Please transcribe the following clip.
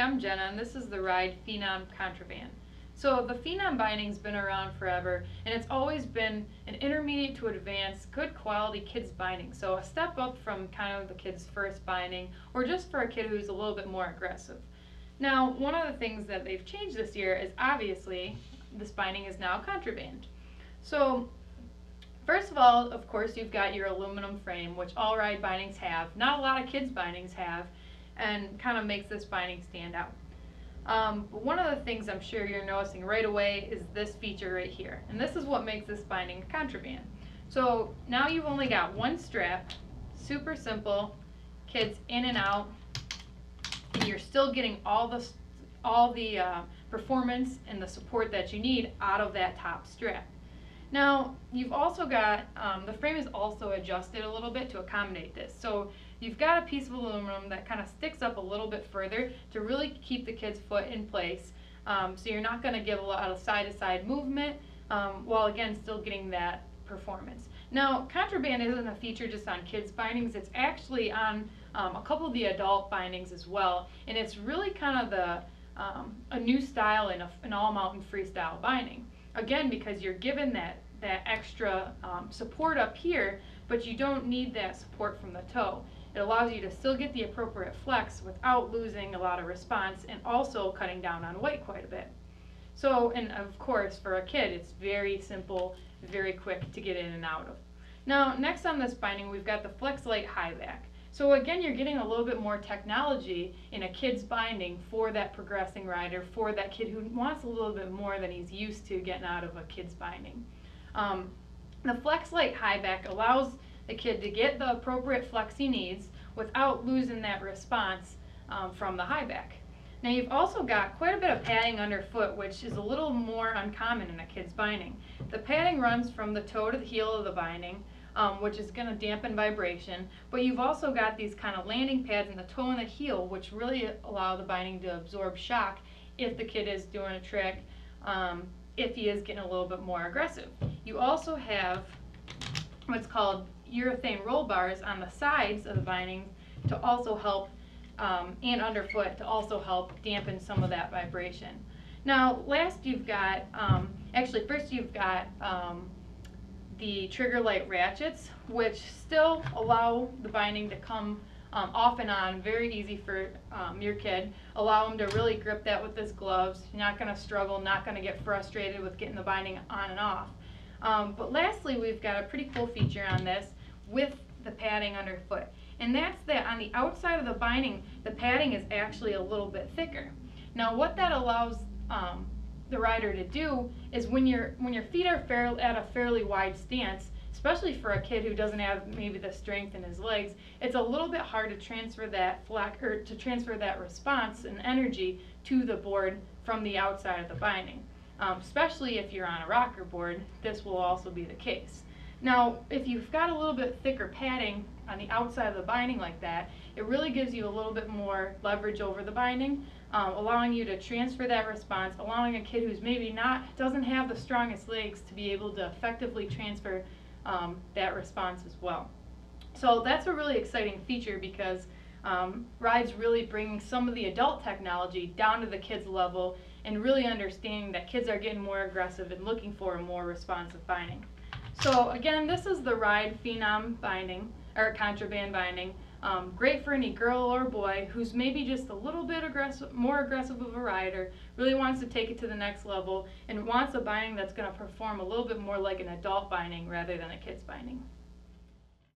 I'm Jenna, and this is the ride Phenom Contraband. So the Phenom binding's been around forever, and it's always been an intermediate to advanced, good quality kids binding. So a step up from kind of the kid's first binding, or just for a kid who's a little bit more aggressive. Now, one of the things that they've changed this year is obviously this binding is now contraband. So first of all, of course, you've got your aluminum frame, which all ride bindings have. Not a lot of kids bindings have, and kind of makes this binding stand out. But one of the things I'm sure you're noticing right away is this feature right here. And this is what makes this binding contraband. So now you've only got one strap, super simple, kids in and out, and you're still getting all the performance and the support that you need out of that top strap. Now, you've also got, the frame is also adjusted a little bit to accommodate this. So you've got a piece of aluminum that kind of sticks up a little bit further to really keep the kid's foot in place. So you're not going to give a lot of side-to-side movement, while again still getting that performance. Now, contraband isn't a feature just on kids bindings, it's actually on a couple of the adult bindings as well. And it's really kind of a new style in an all-mountain freestyle binding. Again, because you're given that extra support up here, but you don't need that support from the toe. It allows you to still get the appropriate flex without losing a lot of response and also cutting down on weight quite a bit. So, and of course, for a kid, it's very simple, very quick to get in and out of. Now, next on this binding, we've got the Flex Light High Back. So again, you're getting a little bit more technology in a kid's binding for that progressing rider, for that kid who wants a little bit more than he's used to getting out of a kid's binding. The Flex Light High Back allows the kid to get the appropriate flex he needs without losing that response from the high back. Now, you've also got quite a bit of padding underfoot, which is a little more uncommon in a kid's binding. The padding runs from the toe to the heel of the binding, which is going to dampen vibration, but you've also got these kind of landing pads in the toe and the heel, which really allow the binding to absorb shock if the kid is doing a trick, if he is getting a little bit more aggressive. You also have what's called urethane roll bars on the sides of the binding to also help, and underfoot to also help dampen some of that vibration. Now, last you've got, first you've got the trigger light ratchets, which still allow the binding to come off and on, very easy for your kid. Allow him to really grip that with his gloves. You're not going to struggle, not going to get frustrated with getting the binding on and off. But lastly, we've got a pretty cool feature on this with the padding underfoot. And that's that on the outside of the binding, the padding is actually a little bit thicker. Now, what that allows the rider to do is when your feet are at a fairly wide stance, especially for a kid who doesn't have maybe the strength in his legs, it's a little bit hard to transfer that to transfer that response and energy to the board from the outside of the binding. Especially if you're on a rocker board, this will also be the case. Now, if you've got a little bit thicker padding on the outside of the binding like that, it really gives you a little bit more leverage over the binding, allowing you to transfer that response, allowing a kid who's maybe doesn't have the strongest legs to be able to effectively transfer that response as well. So that's a really exciting feature because rides really bring some of the adult technology down to the kids' level and really understanding that kids are getting more aggressive and looking for a more responsive binding. So again, this is the Ride Phenom binding, or contraband binding. Great for any girl or boy who's maybe just a little bit more aggressive of a rider, really wants to take it to the next level, and wants a binding that's going to perform a little bit more like an adult binding rather than a kid's binding.